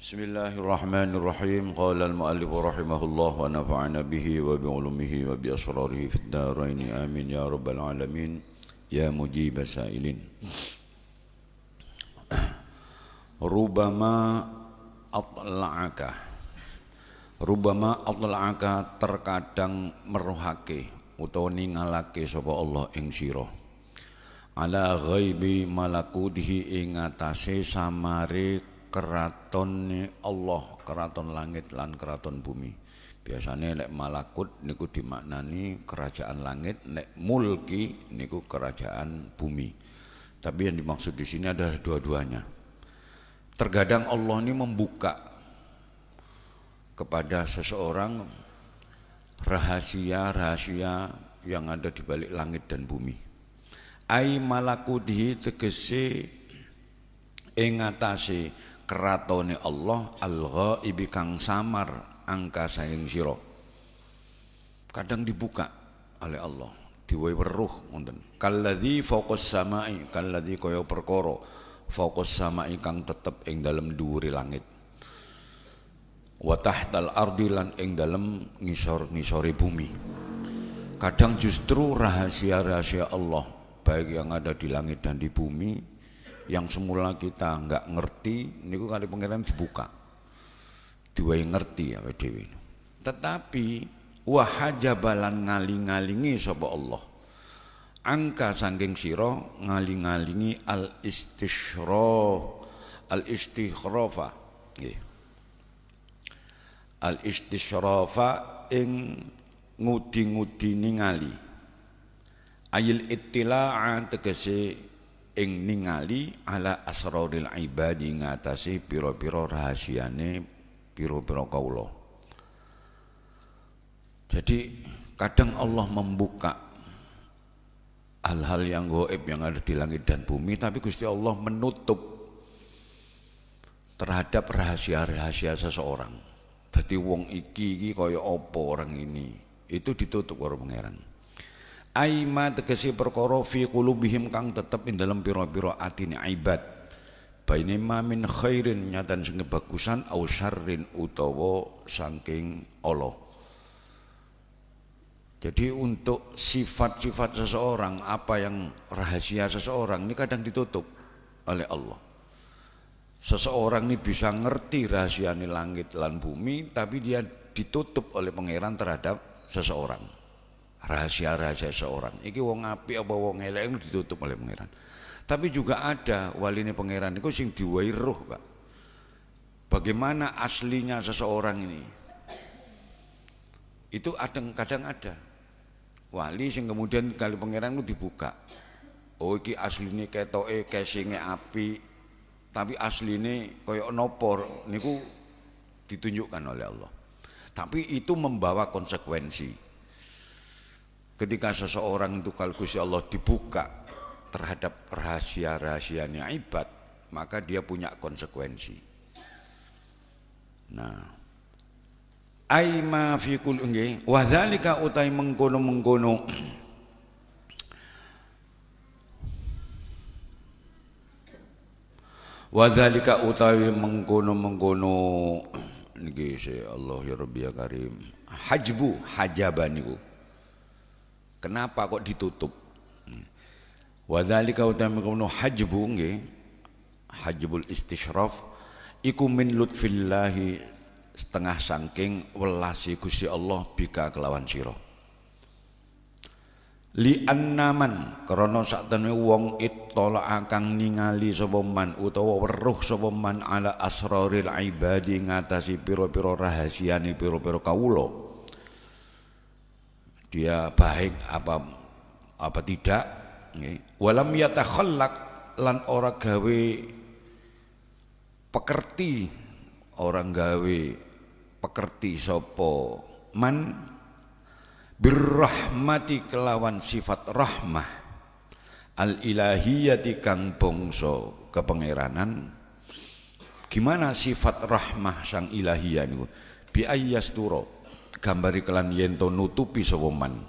Bismillahirrahmanirrahim. Qala al-mu'allif rahimahullah wa nafa'ana bihi wa bi'ulumihi wa bi'asrarihi fid dharain amin ya rabbal alamin ya mujib sailin. Rubama atla'aka terkadang meruhake utawa ningalake sapa Allah ing sira ala ghaibi malakutihi ing atase samare keratone Allah, keraton langit lan keraton bumi. Biasanya nek malakut niku dimaknani kerajaan langit, nek mulki niku kerajaan bumi. Tapi yang dimaksud di sini adalah dua-duanya. Terkadang Allah ini membuka kepada seseorang rahasia-rahasia yang ada di balik langit dan bumi. Ai malakutihi tegese ing atase keratone Allah al-ghaibi kang samar angka saing sira. Kadang dibuka oleh Allah, diwehi weruh ngoten. Kalladzi fawqas samai, kalladzi kaya perkara fawqas samai kang tetep ing dalem dhuwure langit. Wa tahtal ardi lan ing dalem ngisor-ngisore bumi. Kadang justru rahasia-rahasia Allah baik yang ada di langit dan di bumi yang semula kita enggak ngerti niku kali pangeran dibuka diwai ngerti ya dhewe. Tetapi wahajabalan ngaling-ngalingi sapa Allah angka saking sira ngaling-ngalingi al-istighrafa nggih al-istighrafa ing ngudi-ngudi ningali ayil ittila'a tegese ing ningali ala asraril ibadi ngatasi pira-pira rahasiane pira-pira kawula. Jadi kadang Allah membuka hal-hal yang gaib yang ada di langit dan bumi, tapi Gusti Allah menutup terhadap rahasia-rahasia seseorang. Dadi wong iki kaya apa orang ini, itu ditutup karo pangeran. Aima tegesi perkara fi qulubihim kang tetep ing dalem pira-pira atine ibad baine ma min khairin nyatan sing bagusan au syarrin utawa saking Allah. Jadi untuk sifat-sifat seseorang, apa yang rahasia seseorang ini kadang ditutup oleh Allah. Seseorang ini bisa ngerti rahasiane langit lan bumi, tapi dia ditutup oleh pangeran terhadap seseorang. Rahasia-rahasia seorang iki wong apik apa wong elek ditutup oleh pangeran. Tapi juga ada waline pangeran iku sing diwehi roh, Pak. Bagaimana aslinya seseorang ini? Itu kadang ada wali sing kemudian kali pangeran itu dibuka. Oh iki asline ketoke casing-e apik, tapi asline kaya napa niku ditunjukkan oleh Allah. Tapi itu membawa konsekuensi. Ketika seseorang itu kalau Gusti Allah dibuka terhadap rahasia-rahasianya ibad, maka dia punya konsekuensi. Nah, aima fi kul nggih wa dzalika utai mengkono-mengkono wa dzalika utawi mengkono-mengkono niki Allah ya Rabbi ya Karim hajaban niku. Kenapa kok ditutup? Wa dzalika utama kono hajbu nggih. Hajbul istisyraf iku min lutfillahi setengah saking welasi Gusti Allah bika kelawan sira. Li annaman krana saktemene wong ittala kang ningali sapa man utawa weruh sapa man ala asraril ibadi ngatasi pira-pira rahasiane pira-pira kawula. Dia baik apa tidak walam yatakhallaq lan ora gawe pekerti orang gawe pekerti sapa man birrahmati kelawan sifat rahmah al ilahiyati kang bangsa kepangeranan. Gimana sifat rahmah sang ilahiyah niku bi ayyastura gambari kelan yento nutupi sapa man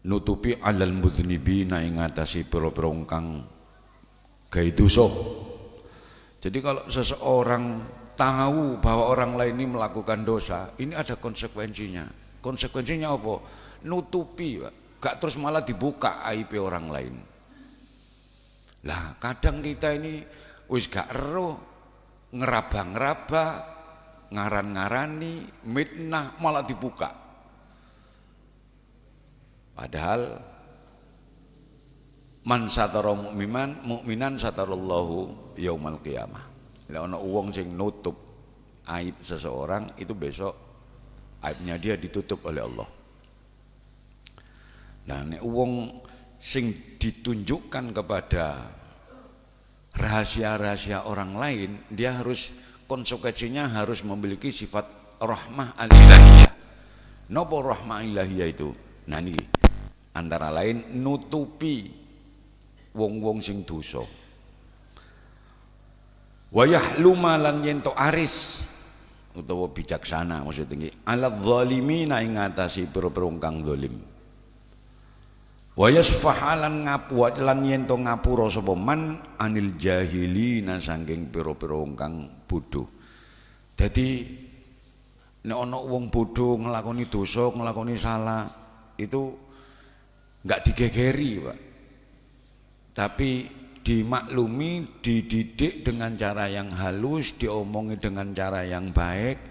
nutupi alal mudznibina ing atase pira-pira kang gawe dosa. Jadi kalau seseorang tahu bahwa orang lain ini melakukan dosa, ini ada konsekuensinya. Konsekuensinya apa? Nutupi, Pak. Gak terus malah dibuka aib orang lain. Lah kadang kita ini wis gak ero, ngeraba-ngeraba, ngaran-ngarani, mitnah malah dibuka. Padahal man satara mukminan satarallahu yaumal qiyamah. Lah ana wong sing nutup aib seseorang itu besok aibnya dia ditutup oleh Allah. Nah nek wong sing ditunjukkan kepada rahasia-rahasia orang lain, dia harus konsekuensinya harus memiliki sifat rahmah al-ilahiyah. Napa rahmah ilahiyah itu? Nah niki antara lain nutupi wong-wong sing dosa. Wa yahluma lan yen to aris utawa bijaksana maksudnya ala zalimina ing ngatasi pira-pira kang zalim. Wa yasfahalan ngapuat lan yen to ngapura sapa man anil jahilina saking pira-pira kang bodho. Dadi nek ana wong bodho nglakoni dosa, nglakoni salah itu enggak digegeri, Pak. Tapi dimaklumi, dididik dengan cara yang halus, diomongi dengan cara yang baik,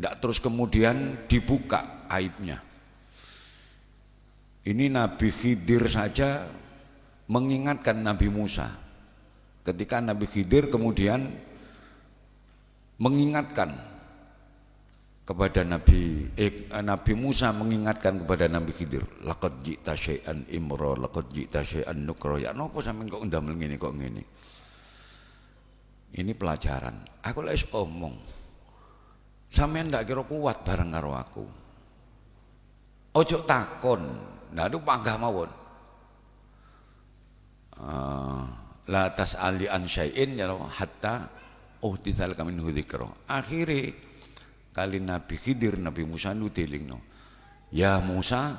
enggak terus kemudian dibuka aibnya. Ini Nabi Khidir saja mengingatkan Nabi Musa. Ketika Nabi Khidir kemudian mengingatkan kepada Nabi Musa mengingatkan kepada Nabi Khidir, laqad ji'ta syai'an imra, laqad ji'ta syai'an nukra. Ya napa sampean kok ndamel ngene kok ngene. Ini pelajaran. Aku lek omong. Sampean ndak kira kuat bareng karo aku. Ojo takon. Nah itu panggah mawon. La tas'ali an syai'in ya hatta uhtithal kamin dzikra. Akhire kali Nabi Khidir, Nabi Musa nu dilingno. Ya Musa,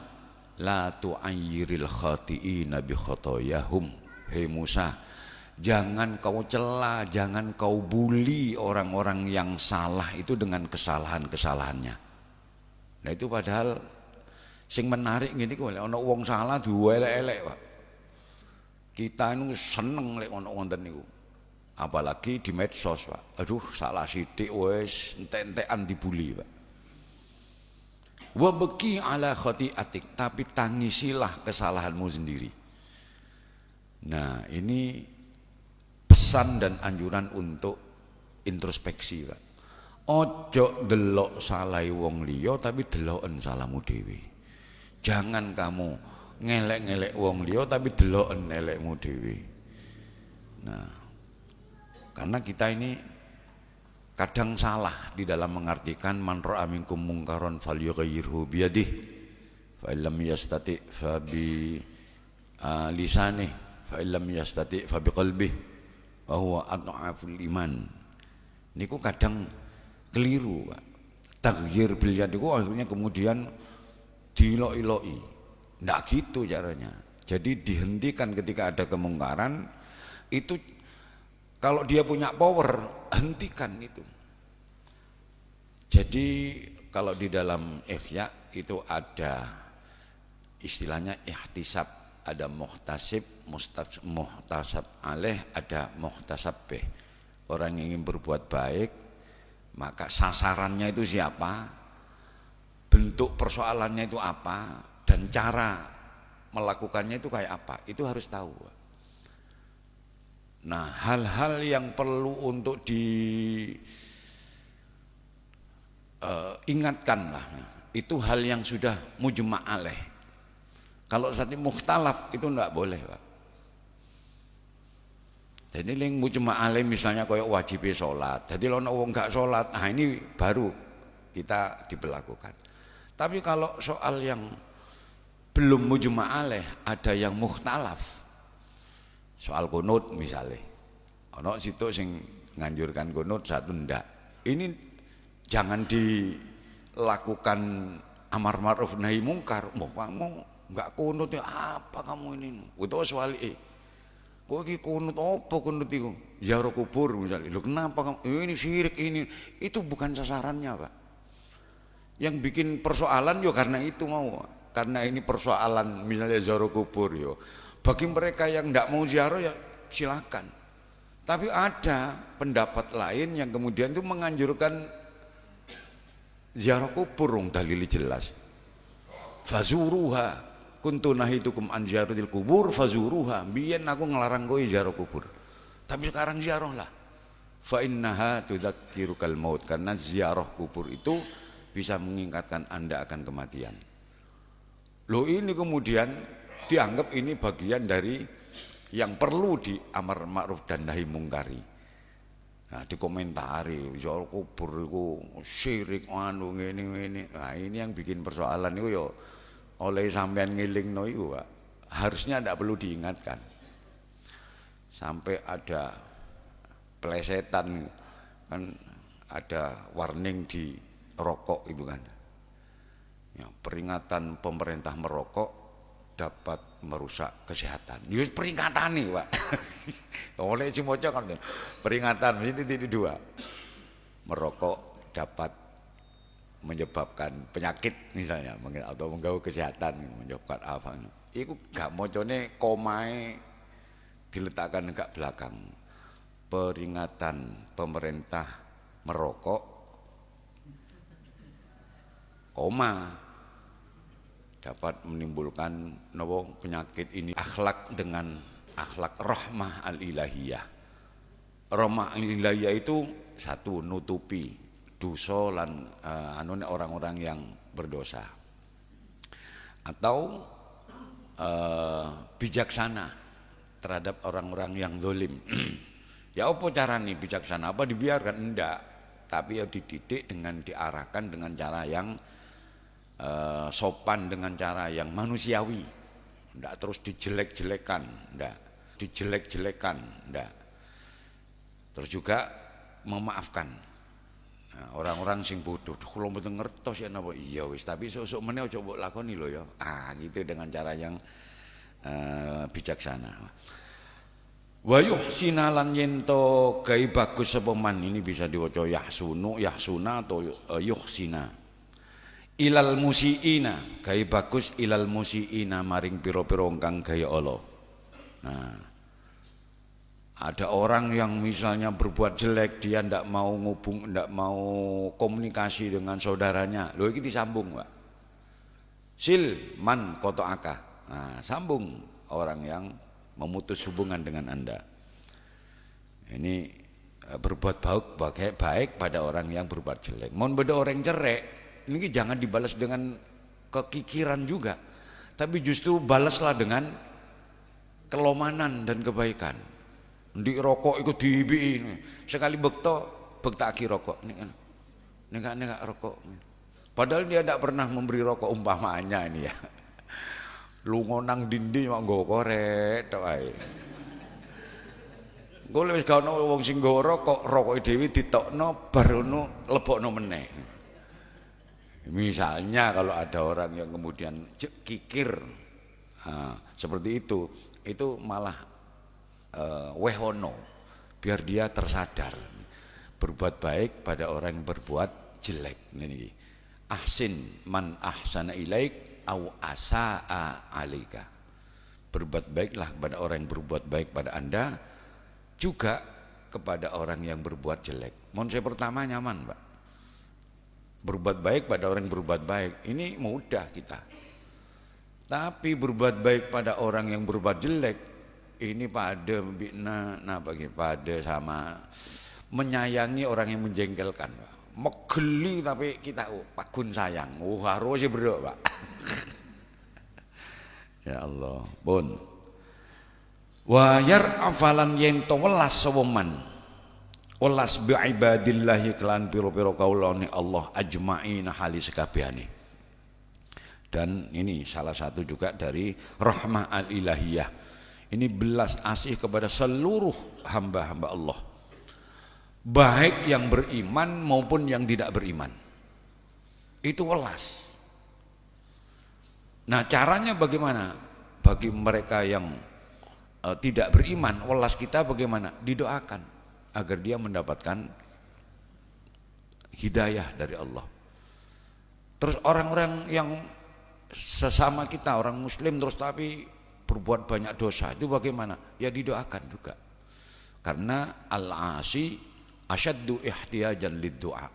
la tu'ayyiril khati'ina bi khotoyahum. Hei Musa, jangan kau cela, jangan kau bully orang-orang yang salah itu dengan kesalahan-kesalahannya. Nah itu padahal sing menarik ngene iku lek ana wong salah dielek-elek, Pak. Kita nu seneng lek ana wonten niku. Apalagi di medsos, Pak. Aduh, salah sithik wis entek-entekan dibuli, Pak. Wa beki ala khati'atik, tapi tangisilah kesalahanmu sendiri. Nah, ini pesan dan anjuran untuk introspeksi, Pak. Ojo delok salai wong liya tapi deloken salahmu dhewe. Jangan kamu ngelek-ngelek wong liya tapi deloken elekmu dhewe. Nah, karena kita ini kadang salah di dalam mengartikan man ra'a minkum mungkaron falyughayyirhu biyadihi fa illam yastati fa bi lisanihi fa illam yastati fa bi qalbihi wa huwa adhaful iman. Niku kadang keliru, Pak. Taghyir bil yad itu akhirnya kemudian dilok-iloki. Ndak gitu caranya. Jadi dihentikan ketika ada kemungkaran itu. Kalau dia punya power, hentikan itu. Jadi kalau di dalam ihya itu ada istilahnya ihtisab, ada muhtasib, muhtasab alaih, ada muhtasab bih. Orang yang ingin berbuat baik, maka sasarannya itu siapa, bentuk persoalannya itu apa, dan cara melakukannya itu kayak apa, itu harus tahu. Nah, hal-hal yang perlu untuk diingatkan lah, itu hal yang sudah mujma' alaih. Kalau saat ini mukhtalaf itu enggak boleh, Pak. Jadi yang mujma' alaih misalnya kayak wajib sholat. Jadi kalau wong enggak sholat, nah ini baru kita diberlakukan. Tapi kalau soal yang belum mujma' alaih, ada yang mukhtalaf. Soal kunut misalnya, ono situ sing nganjurkan kunut, satu ndak. Ini jangan dilakukan amar ma'ruf nahi mungkar. Mau kamu enggak kunut ya apa kamu ini? Itu soal Kok iki kunut apa kunut iku? Ziarah kubur misalnya. Loh kenapa kamu? Ini syirik ini. Itu bukan sasarannya, Pak. Yang bikin persoalan yo karena itu mau. Karena ini persoalan misalnya ziarah kubur yo. Bagi mereka yang tidak mau ziarah ya silakan. Tapi ada pendapat lain yang kemudian itu menganjurkan ziarah kubur, dalil jelas. Fazuruha kuntu nahitukum an ziyaratil kubur fazuruha. Biyen aku ngelarang kowe ziarah kubur. Tapi sekarang ziarahlah. Fa innaha tudzakirukal maut, karena ziarah kubur itu bisa mengingatkan Anda akan kematian. Loh ini kemudian dianggap ini bagian dari yang perlu di amar ma'ruf dan nahi mungkari. Nah, dikomentari ziarah kubur itu syirik anu ngene. Nah, ini yang bikin persoalan itu ya oleh sampean ngilingno iku, Pak. Harusnya tidak perlu diingatkan. Sampai ada plesetan kan, ada warning di rokok itu kan. Ya, peringatan pemerintah merokok dapat merusak kesehatan. Ya peringatan nih, Pak. Oleh si moco kan peringatan ini titik dua. Merokok dapat menyebabkan penyakit misalnya atau mengganggu kesehatan, menyebabkan apa. Iku gak mocone komae diletakkan dekat belakang. Peringatan pemerintah merokok, koma, dapat menimbulkan penyakit ini. Akhlak dengan akhlak rahmah al-ilahiyah. Rahmah al-ilahiyah itu satu, nutupi dosa lan orang-orang yang berdosa, atau bijaksana terhadap orang-orang yang zalim. Ya apa caranya bijaksana? Apa dibiarkan? Enggak, tapi ya dididik dengan diarahkan dengan cara yang sopan, dengan cara yang manusiawi. Enggak terus dijelek-jelekan, enggak dijelek-jelekan, enggak. Terus juga memaafkan. Nah, orang-orang sing bodoh, kalau mboten ngertos ya napa iya wis, tapi sok-sok meneh aja mbok lakoni lho ya. Gitu dengan cara yang bijaksana. Wa yuhsina lan yento gawe bagus sapa man, ini bisa diwaca yahsunu, yahsuna atau yuhsina. Ilal musiina, gawe bagus ilal musiina maring pira-pira kang gaya Allah. Nah, ada orang yang misalnya berbuat jelek, dia ndak mau ndak mau komunikasi dengan saudaranya. Loh iki disambung, Pak. Sil man qata'aka. Nah, sambung orang yang memutus hubungan dengan Anda. Ini berbuat baik pada orang yang berbuat jelek. Mohon beda orang cerek, ini jangan dibalas dengan kekikiran juga, tapi justru balaslah dengan kelomanan dan kebaikan. Di rokok itu diibi ini. Sekali bektaki rokok. Ini rokok. Padahal dia tidak pernah memberi rokok, umpamanya ini ya. Lungo nang dinding mak nggo korek tok ae. Engko wis gak ono wong sing nggawa rokok, rokoke dhewe ditokno bar ono lebokno meneh. Misalnya kalau ada orang yang kemudian kikir seperti itu malah wehono, biar dia tersadar. Berbuat baik pada orang yang berbuat jelek. Ini ahsin man ahsana ilaik au asaa alika. Berbuat baiklah kepada orang yang berbuat baik pada Anda, juga kepada orang yang berbuat jelek. Mohon saya pertama nyaman, Pak. Berbuat baik pada orang yang berbuat baik, ini mudah kita. Tapi berbuat baik pada orang yang berbuat jelek, ini pada pada sama menyayangi orang yang menjengkelkan, Pak. Megeli tapi kita pagun sayang. Harus bro, Pak. Ya Allah, pun. Wa yar'afalan yento welas sapa man. Welas bi ibadillahi kelan pira-pira kaulane Allah ajmain hali sekabehane. Dan ini salah satu juga dari rahmah al-ilahiyah. Ini belas asih kepada seluruh hamba-hamba Allah, baik yang beriman maupun yang tidak beriman. Itu welas. Nah, caranya bagaimana? Bagi mereka yang tidak beriman, welas kita bagaimana? Didoakan agar dia mendapatkan hidayah dari Allah. Terus orang-orang yang sesama kita, orang muslim terus tapi berbuat banyak dosa, itu bagaimana? Ya didoakan juga. Karena al-asi asyaddu ihtiyajan lid-du'a.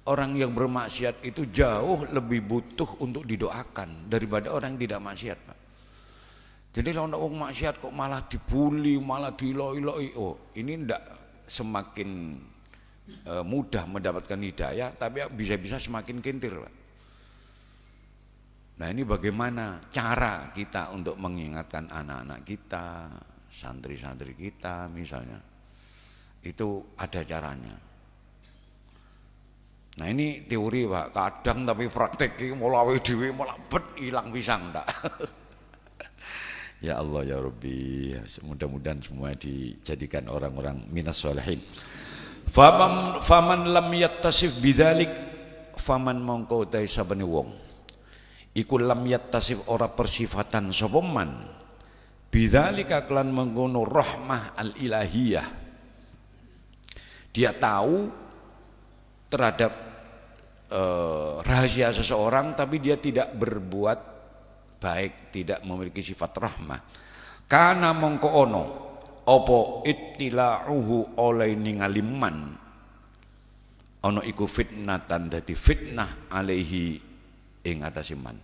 Orang yang bermaksiat itu jauh lebih butuh untuk didoakan daripada orang yang tidak maksiat, Pak. Jadi kalau orang maksiat kok malah dibully, malah diloi-loi, oh ini ndak semakin mudah mendapatkan hidayah, tapi bisa-bisa semakin kintir, Pak. Nah ini bagaimana cara kita untuk mengingatkan anak-anak kita, santri-santri kita misalnya, itu ada caranya. Nah ini teori, Pak, kadang tapi praktek ini mulai dewe malah hilang pisang ndak. Ya Allah ya Rabbi, mudah-mudahan semua dijadikan orang-orang minas sholihin. Faman lam yattasif bidzalik, faman mongko utai sabene wong iku lam yattasif ora persifatan sapa man bidzalika kelan mengkono rahmah al ilahiyah. Dia tahu terhadap rahasia seseorang tapi dia tidak berbuat baik, tidak memiliki sifat rahmah. Kana mongko ono apa ittila'uhu oleh ningali man ono iku fitnatan, dadi fitnah alaihi ing atase man.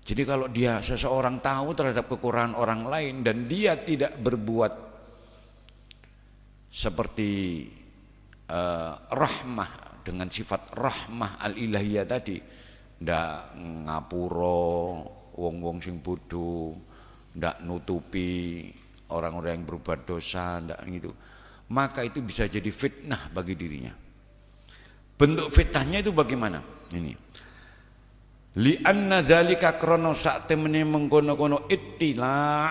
Jadi kalau dia seseorang tahu terhadap kekurangan orang lain dan dia tidak berbuat seperti rahmah dengan sifat rahmah al-ilahiyah tadi, ndak ngapuro wong-wong sing bodoh, ndak nutupi orang-orang yang berbuat dosa, ndak gitu, maka itu bisa jadi fitnah bagi dirinya. Bentuk fitnahnya itu bagaimana? Ini li anna dzalika krana sak temene mengkono-kono ittila,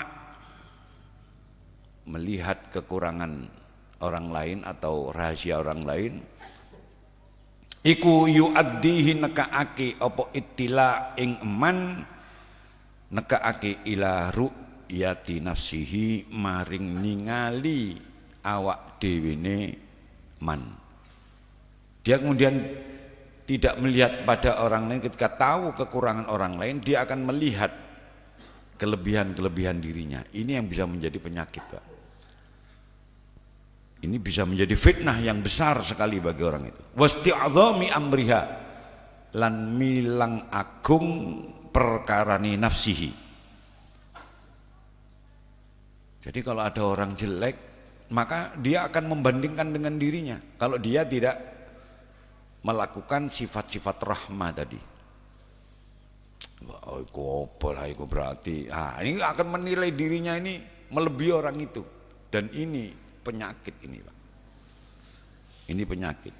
melihat kekurangan orang lain atau rahasia orang lain, iku yuaddihi nekaake apa ittila ing eman nekaake ila ru'yati nafsihi maring ningali awak dhewene man. Dia kemudian tidak melihat pada orang lain, ketika tahu kekurangan orang lain dia akan melihat kelebihan-kelebihan dirinya. Ini yang bisa menjadi penyakit, Pak. Ini bisa menjadi fitnah yang besar sekali bagi orang itu. Wasti'adzami amriha, lan milang agung perkarani nafsihi. Jadi kalau ada orang jelek, maka dia akan membandingkan dengan dirinya. Kalau dia tidak melakukan sifat-sifat rahmah tadi. Oh, itu berarti. Ini akan menilai dirinya ini melebihi orang itu. Dan ini penyakit ini, Pak. Ini penyakit.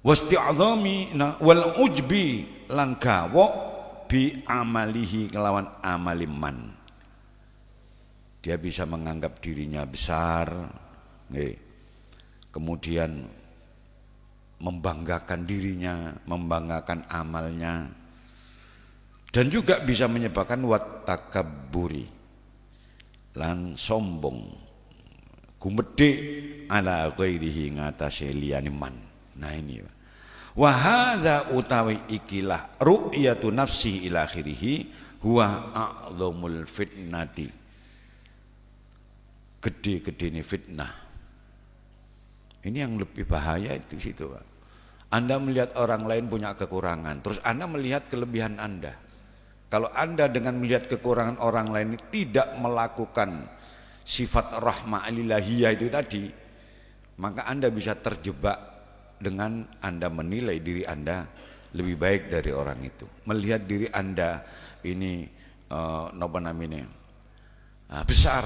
Wasti'adzami wal ujbi lan gawok bi amalihi kelawan amaliman. Dia bisa menganggap dirinya besar, kemudian membanggakan dirinya, membanggakan amalnya, dan juga bisa menyebabkan wat takabburi lan sombong, gumedhe ala ghairihi ngatasé liyane man. Nah ini, wa hadza utawi ikilah ru'yatu nafsi ila akhirih huwa a'dhamul fitnati. Gede-gedene fitnah. Ini yang lebih bahaya itu situ, Pak. Anda melihat orang lain punya kekurangan, terus Anda melihat kelebihan Anda. Kalau Anda dengan melihat kekurangan orang lain tidak melakukan sifat rahmah alilahiyah itu tadi, maka Anda bisa terjebak dengan Anda menilai diri Anda lebih baik dari orang itu. Melihat diri Anda ini besar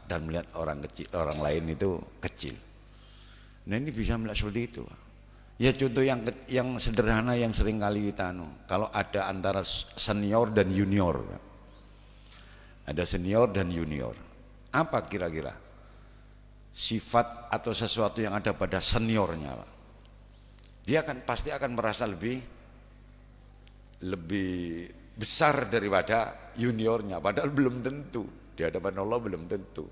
dan melihat orang kecil, orang lain itu kecil. Nah ini bisa melihat seperti itu. Ya contoh yang sederhana yang sering kali kita kalau ada antara senior dan junior. Ada senior dan junior. Apa kira-kira sifat atau sesuatu yang ada pada seniornya, Pak? Dia pasti akan merasa lebih besar daripada juniornya, padahal belum tentu. Di hadapan Allah belum tentu.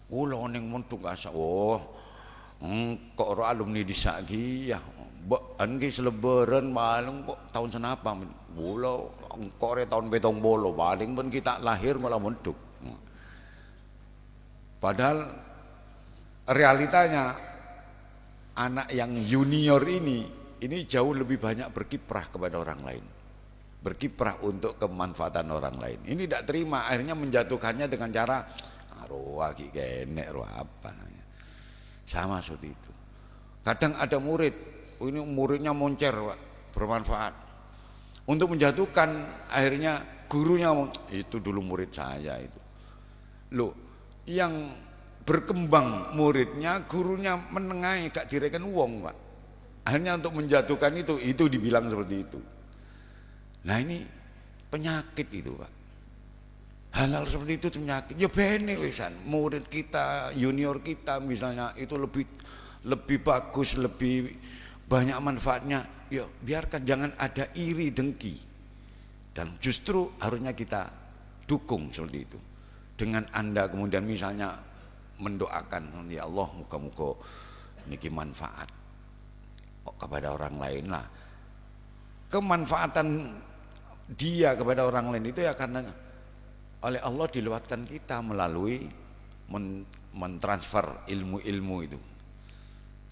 Kula ning montung asa kok ora alumni disa iki ya. Mbok an ki selebaran paling kok tahun senapa. Kula kok re tahun 70 paling pun kita lahir malah montung. Padahal realitanya anak yang junior ini jauh lebih banyak berkiprah kepada orang lain. Berkiprah untuk kemanfaatan orang lain. Ini tidak terima, akhirnya menjatuhkannya dengan cara roh aki kenek roh apa. Sama seperti itu. Kadang ada murid, ini muridnya moncer, Pak, bermanfaat. Untuk menjatuhkan, akhirnya gurunya itu dulu murid saya itu. Loh, yang berkembang muridnya, gurunya menengahi gak direken wong, Pak. Akhirnya untuk menjatuhkan itu dibilang seperti itu. Nah ini penyakit itu, Pak. Hal-hal seperti itu penyakit. Ya bene wisan, murid kita, junior kita misalnya itu lebih bagus, lebih banyak manfaatnya. Ya biarkan, jangan ada iri dengki. Dan justru harusnya kita dukung seperti itu. Dengan Anda kemudian misalnya mendoakan, ya Allah muka-muka niki manfaat kepada orang lain lah. Kemanfaatan dia kepada orang lain itu ya karena oleh Allah dilewatkan kita melalui mentransfer ilmu-ilmu itu.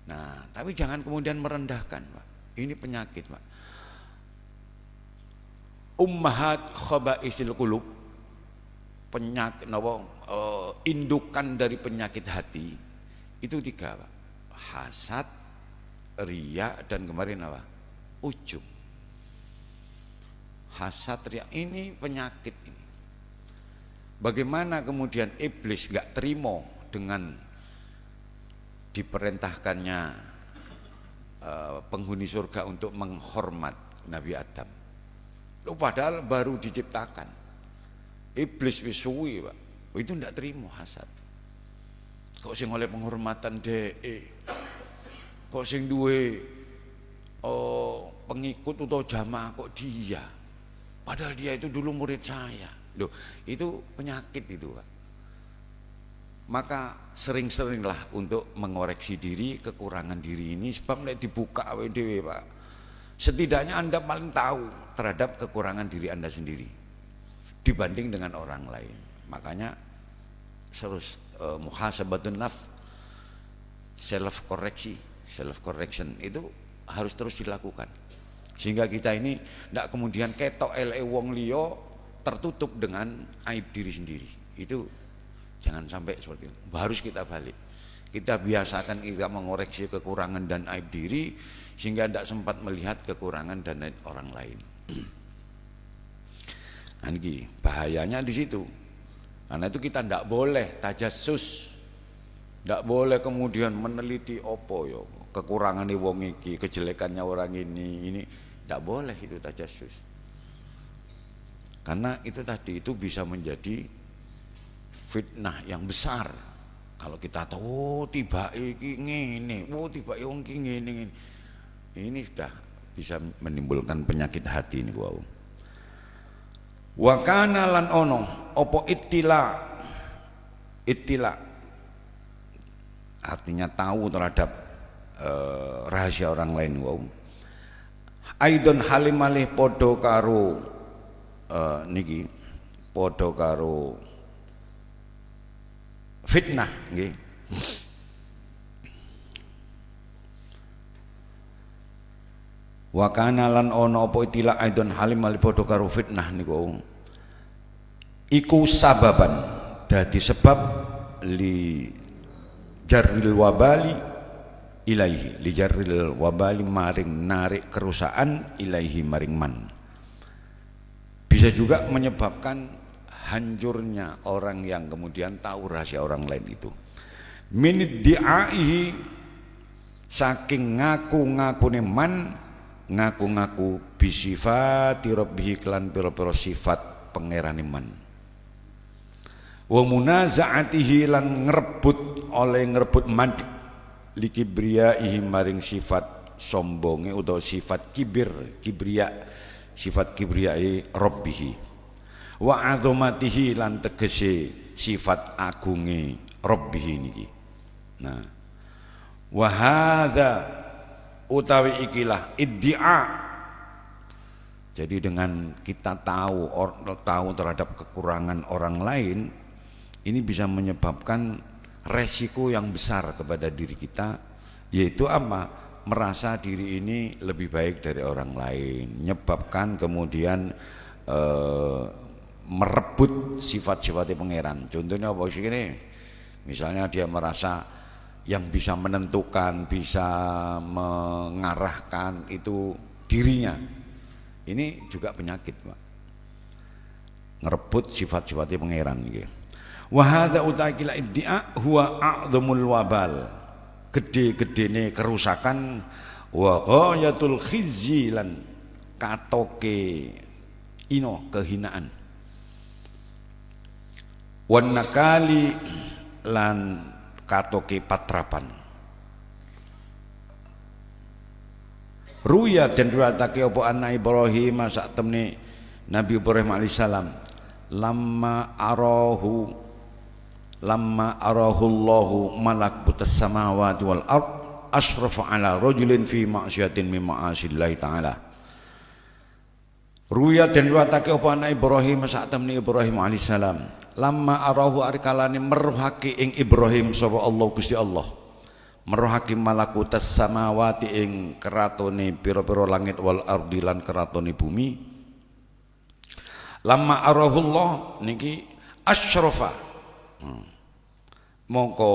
Nah, tapi jangan kemudian merendahkan, Pak. Ini penyakit, Pak. Ummahat khabaisil qulub, penyakit indukan dari penyakit hati itu 3, Pak. Hasad, riya, dan kemarin apa? Ujub. Hasad, riya, ini penyakit ini. Bagaimana kemudian iblis gak terima dengan diperintahkannya penghuni surga untuk menghormat Nabi Adam. Loh, padahal baru diciptakan. Iblis wis suwi, Pak. Itu ndak terima hasad. Kok sing oleh penghormatan kok sing duwe pengikut atau jamaah kok dia. Padahal dia itu dulu murid saya. Loh, itu penyakit itu, Pak. Maka sering-seringlah untuk mengoreksi diri, kekurangan diri ini, sebab nek dibuka awake dhewe, Pak. Setidaknya Anda paling tahu terhadap kekurangan diri Anda sendiri dibanding dengan orang lain. Makanya terus muhasabatun nafs, self correction itu harus terus dilakukan. Sehingga kita ini tidak kemudian ketok wong liya tertutup dengan aib diri sendiri. Itu jangan sampai seperti itu. Harus kita balik. Kita biasakan kita mengoreksi kekurangan dan aib diri sehingga tidak sempat melihat kekurangan dan aib orang lain. Nah, ini bahayanya di situ. Karena itu kita tidak boleh tajassus, tidak boleh kemudian meneliti opo yo kekurangan wong iki, kejelekannya orang ini tidak boleh itu tajassus. Karena itu tadi itu bisa menjadi fitnah yang besar. Kalau kita tahu tiba iki ngene, tiba wong iki ngene. Ini sudah bisa menimbulkan penyakit hati ini, wow. Wa kana lan ono opo ittila artinya tahu terhadap rahasia orang lain, wow. Aidon halimalih podo karo niki podo karo fitnah nggih. Wa kana lan ono apa ittila aidon halimalih podo karo fitnah niku iku sababan dadi sebab li jarril wabali ilaihi, li jarril wabali maring narik kerusakan ilaihi maring man. Bisa juga menyebabkan hancurnya orang yang kemudian tahu rahasia orang lain itu. Min di'aihi, saking ngaku-ngakune man, ngaku-ngaku bisifati rabbihi klan pira-pira sifat pangerane man. Wa munaza'atihi lan ngrebut man likibriyaihi maring sifat sombonge utawa sifat kibir, kibriya, sifat kibriyai rabbihi. wa azamatihi lan tegese sifat agunge Rabbih niki. Nah, wa hadza utawi ikilah iddia. Jadi dengan kita tahu terhadap kekurangan orang lain, ini bisa menyebabkan resiko yang besar kepada diri kita, yaitu apa? Merasa diri ini lebih baik dari orang lain, menyebabkan kemudian merebut sifat-sifatnya pangeran. Contohnya apa sih ini? Misalnya dia merasa yang bisa menentukan, bisa mengarahkan itu dirinya. Ini juga penyakit, Pak. Ngerebut sifat-sifatnya pangeran gitu. Wa hadza utakila iddia huwa a'dhamul wabal. Gede-gedene kerusakan wa ghayatul khizyi lan katoke kehinaan. Wan nakali lan katoke patrapan. Ruya dan riwayatake apa anna Ibrahim sak temne Nabi Ibrahim alaihissalam lamma arahu Allahu malakutas samawati wal ard asrafa ala rajulin fi ma'syatin min ma'asillahi ta'ala. Ruya dan riwayatake apa anna Ibrahim sak temne Ibrahim alaihissalam lamma arahu arikalane meruhake ing Ibrahim sapa Allah Gusti Allah merohaki malakutas samawati ing keratone pira-pira langit wal ardi lan keratone bumi. Lamma arahullah niki asyrafa. Mongko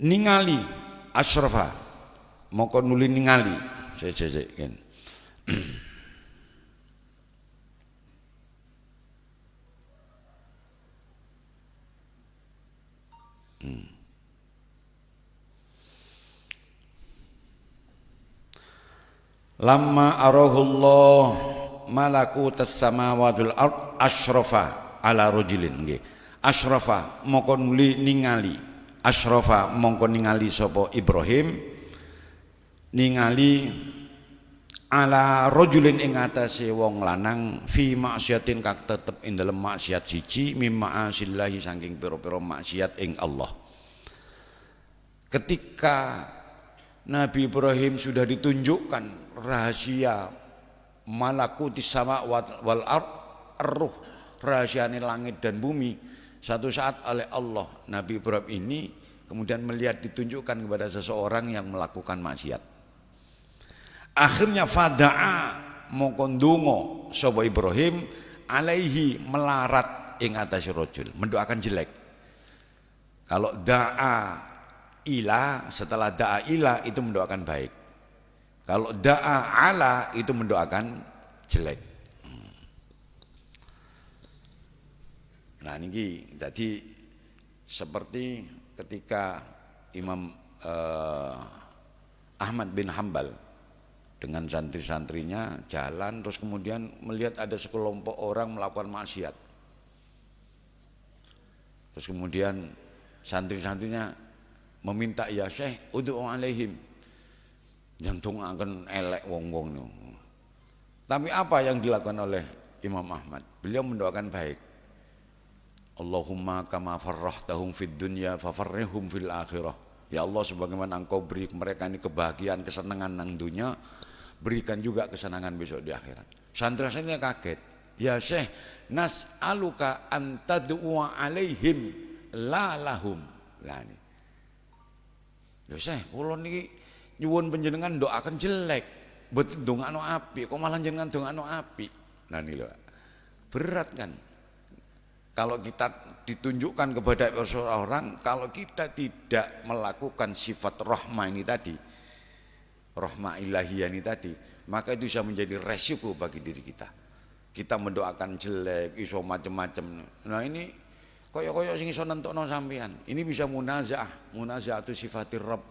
ningali asyrafa. Mongko nuli ningali. Sik kan. Lamma arahullah malakutas samawati wal ard asyrafa ala rajulin nggih. Asyrafa mongko nuli ningali. Asyrafa mongko ningali sapa Ibrahim ningali ala rajulin ing atase wong lanang fi maksiatin kang tetep ing dalem maksiat siji mimma asillahi saking pira-pira maksiat ing Allah. Ketika Nabi Ibrahim sudah ditunjukkan rahasia malakutis sama wal ard, ruh rahasiane langit dan bumi, satu saat oleh Allah Nabi Ibrahim ini kemudian melihat ditunjukkan kepada seseorang yang melakukan maksiat. Akhirnya fada'a mongko ndonga sapa Ibrahim alaihi melarat ing atase rajul, mendoakan jelek. Kalau da'a ila, setelah da'a ila itu mendoakan baik. Kalau da'a ala itu mendoakan jelek. Nah ini jadi seperti ketika Imam Ahmad bin Hambal dengan santri-santrinya jalan terus kemudian melihat ada sekelompok orang melakukan maksiat. Terus kemudian santri-santrinya meminta, ya Syekh ud'u alaihim, jantung akan elek wong-wong niku. Tapi apa yang dilakukan oleh Imam Ahmad? Beliau mendoakan baik. Allahumma kama farrahtahum fid dunya fafarrihum fil akhirah. Ya Allah, sebagaimana engkau beri mereka ini kebahagiaan, kesenangan nang dunia, berikan juga kesenangan besok di akhirat. Santri-santrinya kaget. Ya Syekh, nas'aluka an tad'u alaihim la lahum. Lah ini. Ya Syekh, kula niki nyuwun panjenengan doakan jelek, mboten ndongakno apik, kok malah jenengan ndongakno apik. Nah ini lho. Berat kan? Kalau kita ditunjukkan kepada seseorang, kalau kita tidak melakukan sifat rahmah ini tadi, rahmah ilahiyah ini tadi, maka itu bisa menjadi resiko bagi diri kita. Kita mendoakan jelek, iso macam-macam. Nah ini koyo-koyo sing iso nentokno sampean. Ini bisa munaza'atu sifatir rabb.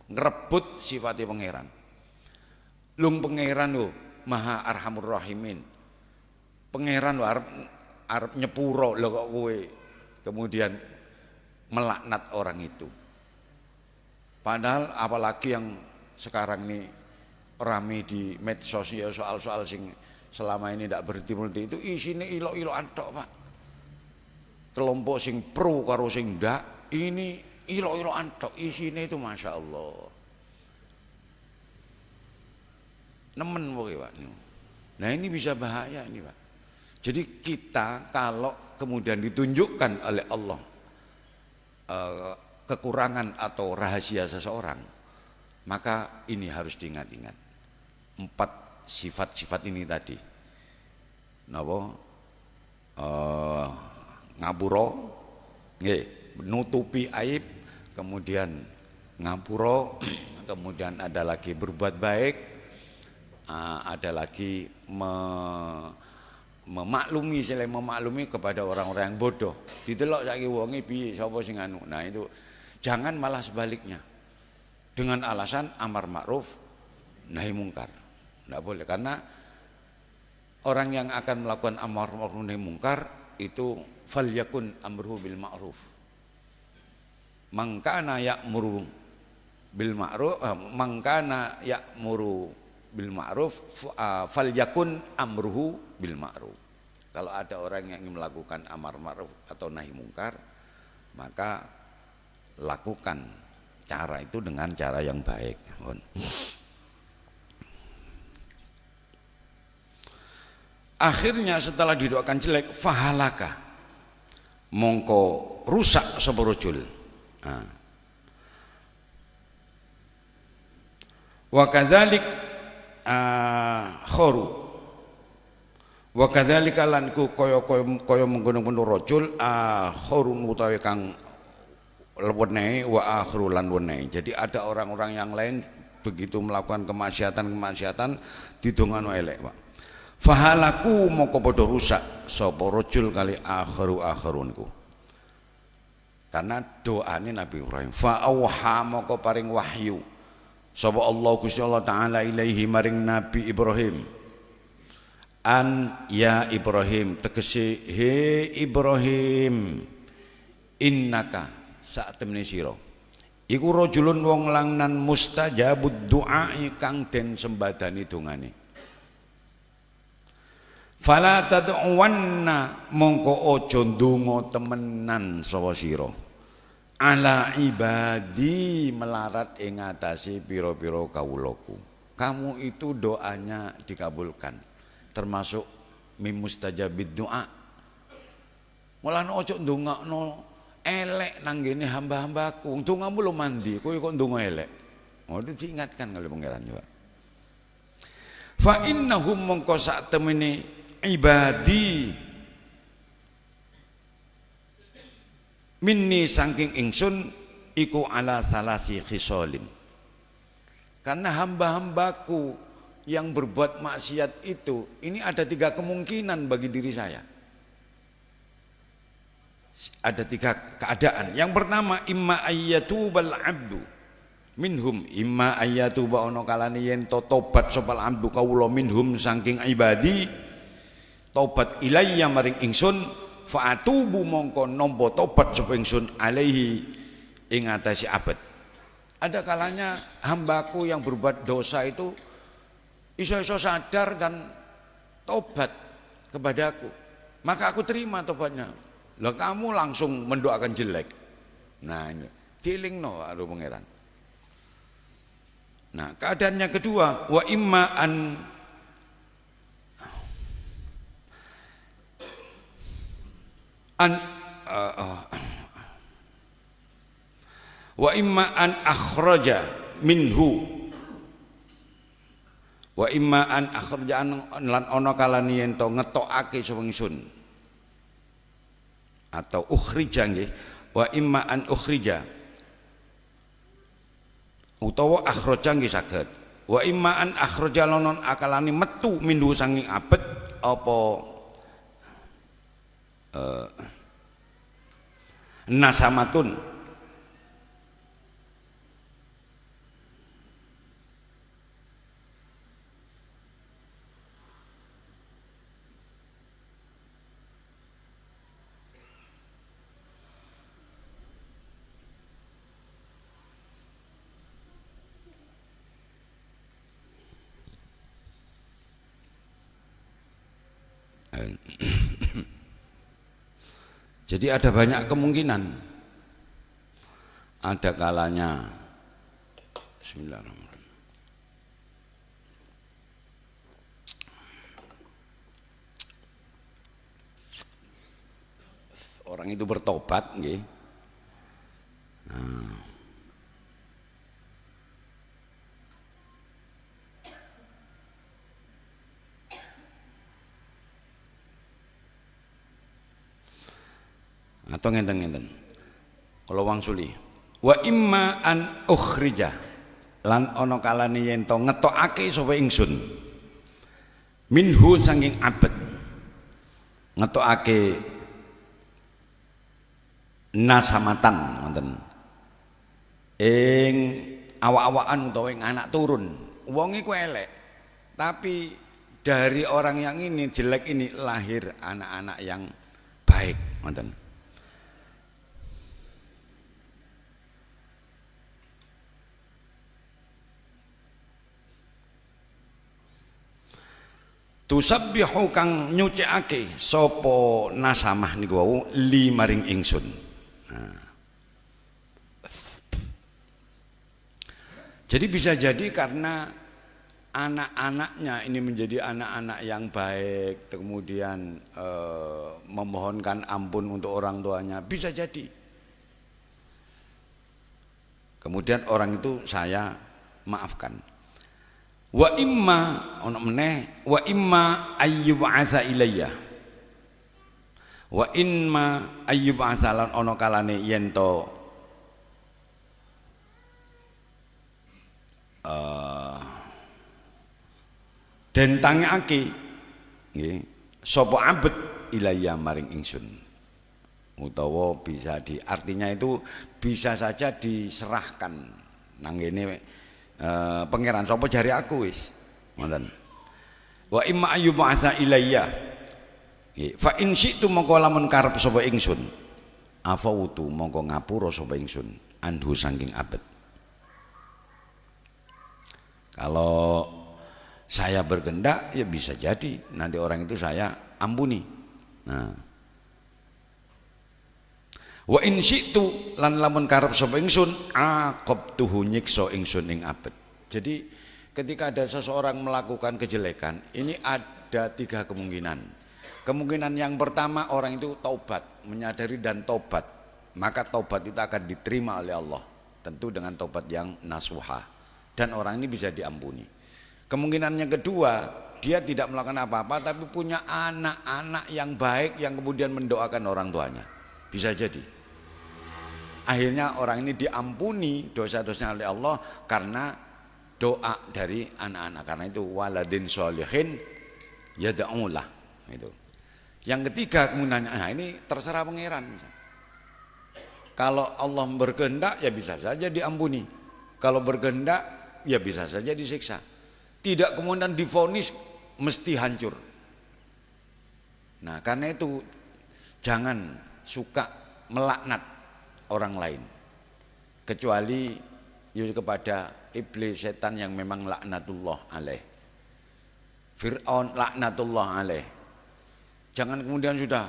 Ngrebut sifatnya pangeran. Lung pangeran lho, Maha Arhamur Rahimin. Pangeran lho arep nyepuro lho kok kowe kemudian melaknat orang itu. Padahal apalagi yang sekarang ini rame di medsos ya soal-soal sing selama ini tidak berhenti itu isinya ilo-iloan tok Pak. Kelompok sing pro karo sing ndak ini ilo-iloan tok isinya itu Masya Allah. Nemen pokoknya Pak. Nah ini bisa bahaya ini Pak. Jadi kita kalau kemudian ditunjukkan oleh Allah kekurangan atau rahasia seseorang, maka ini harus diingat-ingat. 4 sifat-sifat ini tadi. Napa? Ngapura, nggih, nutupi aib, kemudian ngapura, kemudian ada lagi berbuat baik, ada lagi memaklumi, selain memaklumi kepada orang-orang yang bodoh. Didelok saiki wonge piye sapa sing anu. Nah itu jangan malah sebaliknya. Dengan alasan amar ma'ruf nahi mungkar. Enggak boleh karena orang yang akan melakukan amar ma'ruf nahi mungkar itu falyakun amruhu bil ma'ruf. Mangkana ya'muru bil ma'ruf, mangkana ya'muru bil ma'ruf falyakun amruhu bil ma'ruf. Kalau ada orang yang ingin melakukan amar ma'ruf atau nahi mungkar, maka lakukan cara itu dengan cara yang baik. Akhirnya setelah didoakan jelek, fahalaka, mongko rusak sapa rajul. Wa kadzalik khoru wa kadzalika lan ku kaya mengkono-kono rajul khurun utawi kang wenehe wa akhiru lan wenehe. Jadi ada orang-orang yang lain begitu melakukan kemaksiatan didongano elek Pak. Fahalaku moko padha rusak sapa rajul kali akhirunku. Karena doane Nabi Ibrahim fa auha moko paring wahyu sapa Allah Gusti Allah taala ilaihi maring Nabi Ibrahim an ya Ibrahim tegese he Ibrahim innaka sak temene sira iku rajulun wong lanang mustajabud du'a kang den sembadani dongane. Fala tad'uwanna mongko aja ndonga temenan sapa sira ala ibadi melarat ing atase pira-pira kawulaku. Kamu itu doanya dikabulkan termasuk mim mustajabid doa. Mulane aja ndongakno elek nang ngene hamba-hambaku. Ndongamu lho mandi, kowe kok ndonga elek. Oh itu diingatkan oleh pangeran juga. Fa innahum mongko sak temene ibadi minni saking ingsun iku ala salasi khisalin. Karena hamba-hambaku yang berbuat maksiat itu, ini ada 3 kemungkinan bagi diri saya. Ada 3 keadaan. Yang pertama, imma ayyatubal abdu minhum, imma ayyatuba ono kalane yen tobat sopal abdu kawula minhum saking ibadi, tobat ilayya maring ingsun, fa atubu mongko nampa tobat sapa ingsun alaihi ing atase abad. Ada kalanya hambaku yang berbuat dosa itu iso-iso sadar dan tobat kepadaku, maka aku terima tobatnya. Lah kamu langsung mendoakan jelek. Nah ini dilingno karo pangeran. Nah keadaannya kedua, wa imma an wa imma an akhraja minhu wa imma an akhraja lan ana kalane yen to ngetokake sapa ingsun atau ukhrija nggih wa imma an ukhrija utawa akhraja nggih saged wa imma an akhraja lan akalane metu minhu sanging abet apa nasamatun Jadi ada banyak kemungkinan. Ada kalanya Bismillahirrahmanirrahim. Orang itu bertobat nggih. Nah. Atau ngenten-ngenten. Kalau wang suli. Wa imma an ukhrija lan ana kalane yen to ngetokake sapa ingsun minhu saking abet ngetokake nasamatan ngoten ing awak-awakan utawa ing anak turun wong iku elek tapi dari orang yang ini jelek ini lahir anak-anak yang baik ngoten. Tusabbihu kang nyucikake sapa nasamah niku wau li maring ingsun. Nah. Jadi bisa jadi karena anak-anaknya ini menjadi anak-anak yang baik, kemudian memohonkan ampun untuk orang tuanya, bisa jadi. Kemudian orang itu saya maafkan. Wa imma ana meneh wa imma ayyub'atsa ilayya wa imma ayyub'atsa lan ana kalane yen to den tangekake nggih sapa abet ilayya maring ingsun utawa bisa artinya itu bisa saja diserahkan nang ngene pangeran sapa jari aku wis ngoten wa imma ayyub'atsa ilayya fa in syi'tu mongko lamun karep sapa ingsun afautu mongko ngapura sapa ingsun anhu saking abet. Kalau saya berkehendak ya bisa jadi nanti orang itu saya ampuni. Nah wa in syi'tu lan lamun karep sapa ingsun aqabtuhu nyiksa ingsun ing abet. Jadi ketika ada seseorang melakukan kejelekan ini ada 3 kemungkinan. Kemungkinan yang pertama orang itu taubat, menyadari dan taubat, maka taubat itu akan diterima oleh Allah tentu dengan taubat yang nasuha dan orang ini bisa diampuni. Kemungkinan yang kedua dia tidak melakukan apa-apa tapi punya anak-anak yang baik yang kemudian mendoakan orang tuanya, bisa jadi akhirnya orang ini diampuni dosa-dosanya oleh Allah karena doa dari anak-anak. Karena itu waladin sholihin yad'ulah itu. Yang ketiga kemudian ini terserah pangeran. Kalau Allah berkehendak ya bisa saja diampuni. Kalau berkehendak ya bisa saja disiksa. Tidak kemudian divonis mesti hancur. Nah, karena itu jangan suka melaknat orang lain kecuali kepada iblis setan yang memang laknatullah alaih. Fir'aun laknatullah alaih. Jangan kemudian sudah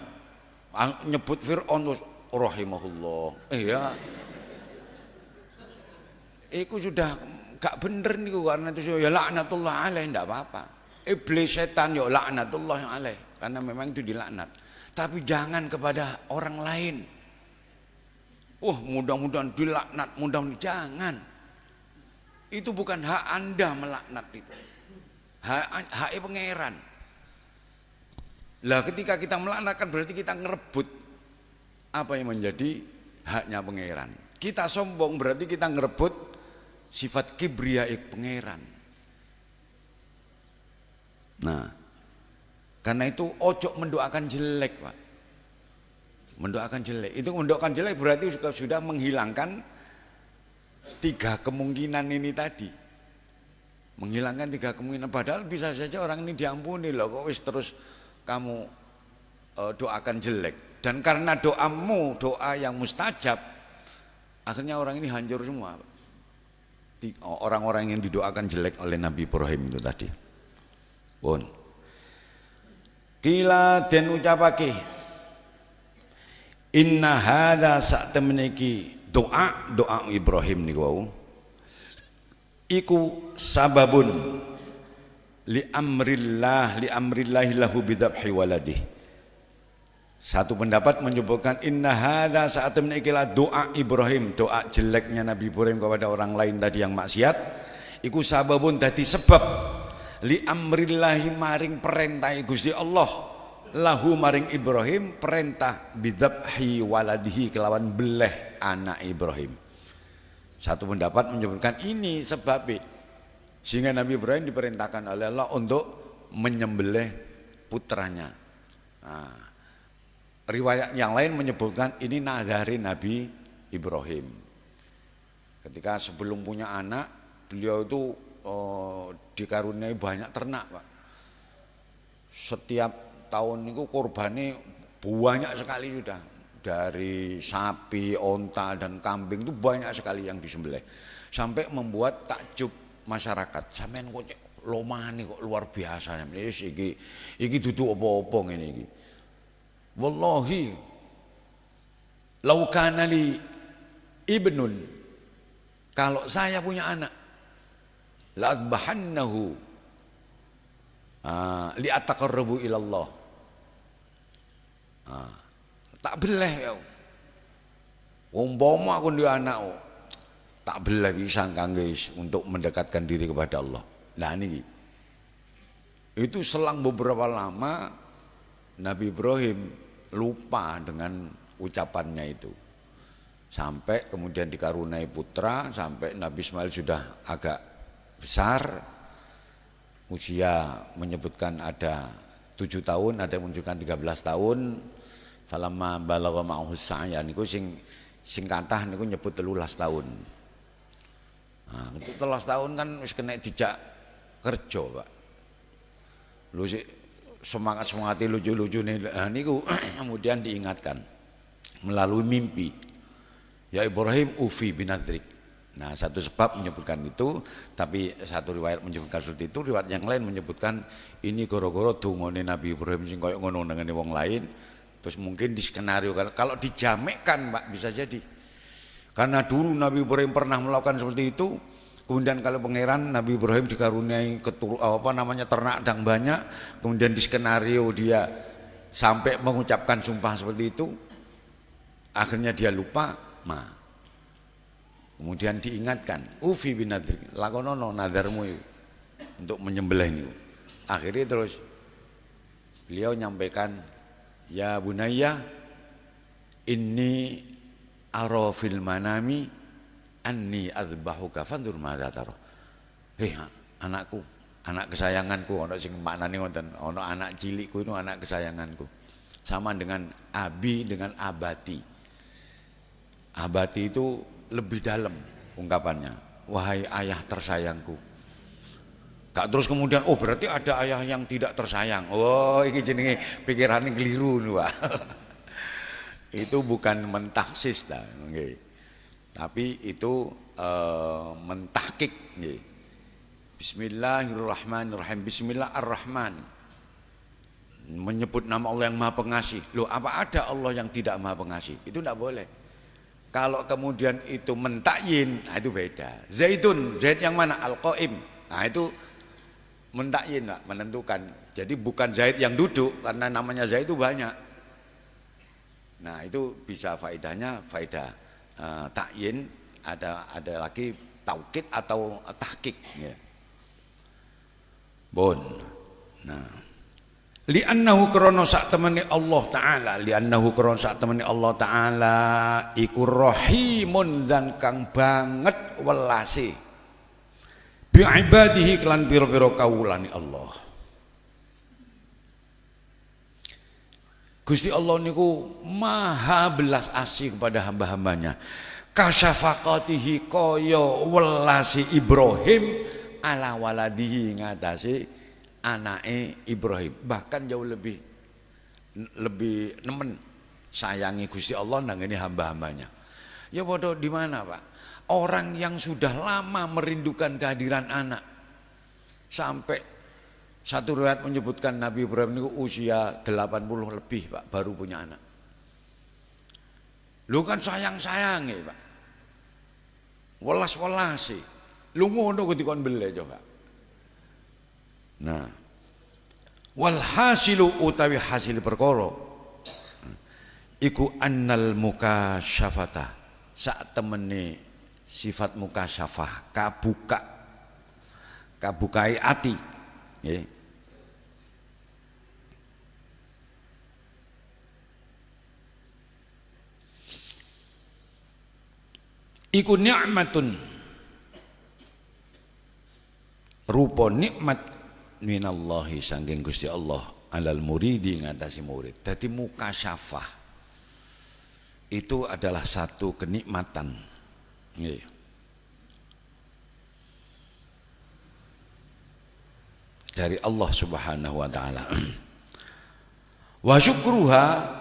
nyebut Fir'aun terus rahimahullah. Ya. Itu sudah gak bener nih karena itu ya laknatullah alaih ndak apa-apa. Iblis setan ya laknatullah alaih karena memang itu dilaknat. Tapi jangan kepada orang lain. Mudah-mudahan dilaknat, mudah-mudahan jangan. Itu bukan hak Anda melaknat itu. Hak pangeran. Lah ketika kita melaknatkan berarti kita ngerebut apa yang menjadi haknya pangeran. Kita sombong berarti kita ngerebut sifat kibriya pangeran. Nah, karena itu ojo mendoakan jelek, Pak. Mendoakan jelek, itu mendoakan jelek berarti sudah menghilangkan 3 kemungkinan ini tadi. Menghilangkan 3 kemungkinan, padahal bisa saja orang ini diampuni loh, kok wis terus kamu doakan jelek. Dan karena doamu doa yang mustajab, akhirnya orang ini hancur semua. Orang-orang yang didoakan jelek oleh Nabi Ibrahim itu tadi. Bon. Kila den ucapake inna hadza sak temeniki doa Ibrahim niku wau iku sababun li amrillahi lahu bidzabhi waladih. Satu pendapat menyebutkan inna hadza saat menikila doa Ibrahim, doa jeleknya Nabi Ibrahim kepada orang lain tadi yang maksiat, iku sababun dadi sebab li amrillahi maring perintah Gusti Allah lahu maring Ibrahim perintah bidzabhi waladihi kelawan beleh anak Ibrahim. Satu pendapat menyebutkan ini sebabnya sehingga Nabi Ibrahim diperintahkan oleh Allah untuk menyembelih putranya. Nah, riwayat yang lain menyebutkan ini nadari Nabi Ibrahim. Ketika sebelum punya anak, beliau itu dikaruniai banyak ternak, Pak. Setiap tahun itu korbannya banyak sekali sudah. Dari sapi, onta dan kambing itu banyak sekali yang disembelih. Sampai membuat takjub masyarakat. Sampeyan kok lomane kok luar biasa. Iki dudu apa-apa ngene iki. Wallahi lau kana li ibnun, kalau saya punya anak la adbahannahu li ataqarrabu ila Allah. Tak beleh ya. Umpama aku duwe anak tak beleh pisan kangge untuk mendekatkan diri kepada Allah. Nah niki. Itu selang beberapa lama Nabi Ibrahim lupa dengan ucapannya itu. Sampai kemudian dikaruniai putra, sampai Nabi Ismail sudah agak besar. Usia menyebutkan ada 7 tahun, ada yang menunjukkan 13 tahun. Falamma balagha ma'ahu sa'ya niku sing kathah niku nyebut 13 tahun. Nah, itu 13 tahun kan wis kena dijak kerja, Pak. Lu sik semangat-semangati lucu-lucune niku kemudian diingatkan melalui mimpi. Ya Ibrahim ufi binadrik. Nah, satu sebab menyebutkan itu, tapi satu riwayat menyebutkan seperti itu, riwayat yang lain menyebutkan ini goro-goro dungane Nabi Ibrahim sing koyo ngono dengan wong lain. Terus mungkin di skenario kalau dijamekkan, Pak, bisa jadi. Karena dulu Nabi Ibrahim pernah melakukan seperti itu. Kemudian kalau pangeran Nabi Ibrahim dikaruniai ternak dan banyak, kemudian di skenario dia sampai mengucapkan sumpah seperti itu, akhirnya dia lupa. Nah, kemudian diingatkan, ufi binadrik, lakonono nadarmu itu untuk menyembelih itu. Akhirnya terus beliau nyampaikan, ya bunayya inni ara fil manami anni adzbahuka fandur madza tara. Hei anakku, anak kesayanganku, ana sing maknane wonten, ana anak cilikku itu anak kesayanganku. Sama dengan abi dengan abati. Abati itu lebih dalam ungkapannya, wahai ayah tersayangku. Gak terus kemudian berarti ada ayah yang tidak tersayang. Ini jenenge pikirannya keliru nih, Pak. Itu bukan mentaksis dah, okay. Tapi itu mentahkik. Okay. Bismillahirrahmanirrahim. Bismillahirrahman. Menyebut nama Allah yang Maha Pengasih. Loh, apa ada Allah yang tidak Maha Pengasih? Itu tidak boleh. Kalau kemudian itu mentakyin, nah itu beda. Zaidun, Zaid yang mana? Al-Qaim. Nah itu mentakyin, Pak, menentukan. Jadi bukan Zaid yang duduk, karena namanya Zaid itu banyak. Nah itu bisa faedahnya faedah takyin, ada lagi taukid atau tahqiq ya. Bon. Nah, li'annahu krana sak temene Allah taala, li'annahu krana sak temene Allah taala iku rahimun dan kang banget welase bi ibadihi kelan pira-pira kawulane Allah. Gusti Allah niku maha belas asih kepada hamba-hambanya. Kasyafaqatihi kaya welasi Ibrahim ala waladihi ngatasi anake Ibrahim. Bahkan jauh lebih nemen sayangi Gusti Allah nang ini hamba-hambanya. Ya bodoh di mana, Pak? Orang yang sudah lama merindukan kehadiran anak sampai Satu riwayat menyebutkan Nabi Ibrahim itu usia 80 lebih Pak, baru punya anak. Lu kan sayang-sayang ya Pak. Welas-welas sih. Lu ngono kok dikon bele coba. Nah, walhasilu utawi hasil perkara iku annal mukasyafata sak temene sifat mukasyafah kabukai ati nggih. Iku nikmatun rupa nikmat minallahi saking Gusti Allah alal muridi ngatasi murid. Dadi mukasyafah itu adalah satu kenikmatan nggih. Dari Allah Subhanahu wa taala. Wa syukruha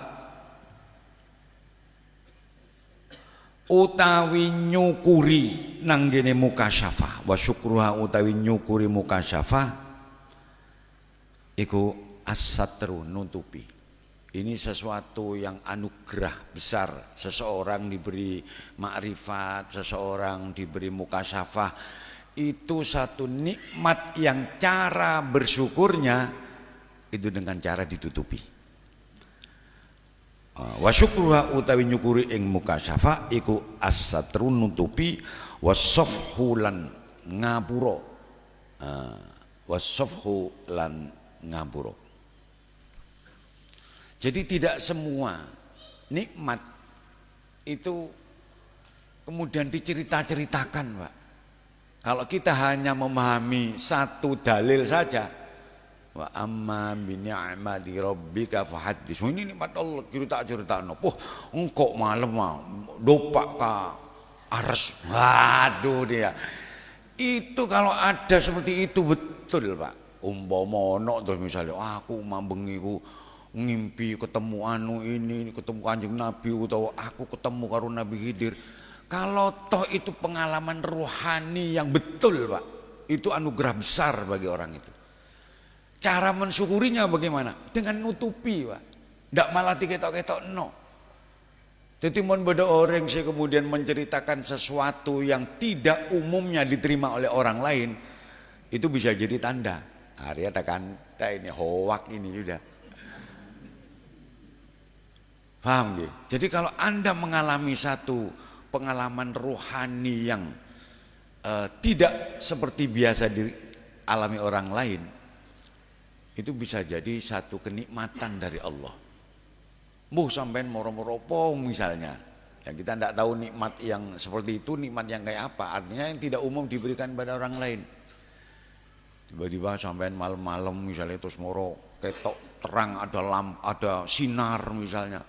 utawi nyukuri nanggene mukasyafah, wa syukruha utawi nyukuri mukasyafah iku as-satru nutupi. Ini sesuatu yang anugerah besar. Seseorang diberi makrifat, seseorang diberi mukasyafah, itu satu nikmat yang cara bersyukurnya itu dengan cara ditutupi. Wa syukruha utawi nyukuri ing mukasyafah iku as-satru nutupi, wasafhu lan ngapura. Wasafhu lan ngapura. Jadi tidak semua nikmat itu kemudian dicerita-ceritakan Pak. Kalau kita hanya memahami satu dalil saja, wa amma bi ni'mati rabbika fahaddits. Ini nikmat Allah cerita-ceritano. Engkau malam dopak ka ares. Waduh dia. Itu kalau ada seperti itu betul Pak. Umpama ono terus misalnya aku mambengi ku ngimpi ketemu anu ini, ketemu Kanjeng Nabi utawa aku ketemu karo Nabi Khidir. Kalau toh itu pengalaman rohani yang betul Pak, itu anugerah besar bagi orang itu. Cara mensyukurinya bagaimana? Dengan nutupi Pak. Ndak malah diketok-ketok no. Jadi mon beda orang sih kemudian menceritakan sesuatu yang tidak umumnya diterima oleh orang lain, itu bisa jadi tanda. Arya tekan ini hoak ini sudah. Paham gitu? Jadi kalau Anda mengalami satu pengalaman rohani yang tidak seperti biasa dialami orang lain, itu bisa jadi satu kenikmatan dari Allah. Sampean moro-moro apa misalnya, ya kita tidak tahu nikmat yang seperti itu, nikmat yang kayak apa, artinya yang tidak umum diberikan pada orang lain. Tiba-tiba sampean malam-malam misalnya terus moro ketok terang, ada sinar misalnya.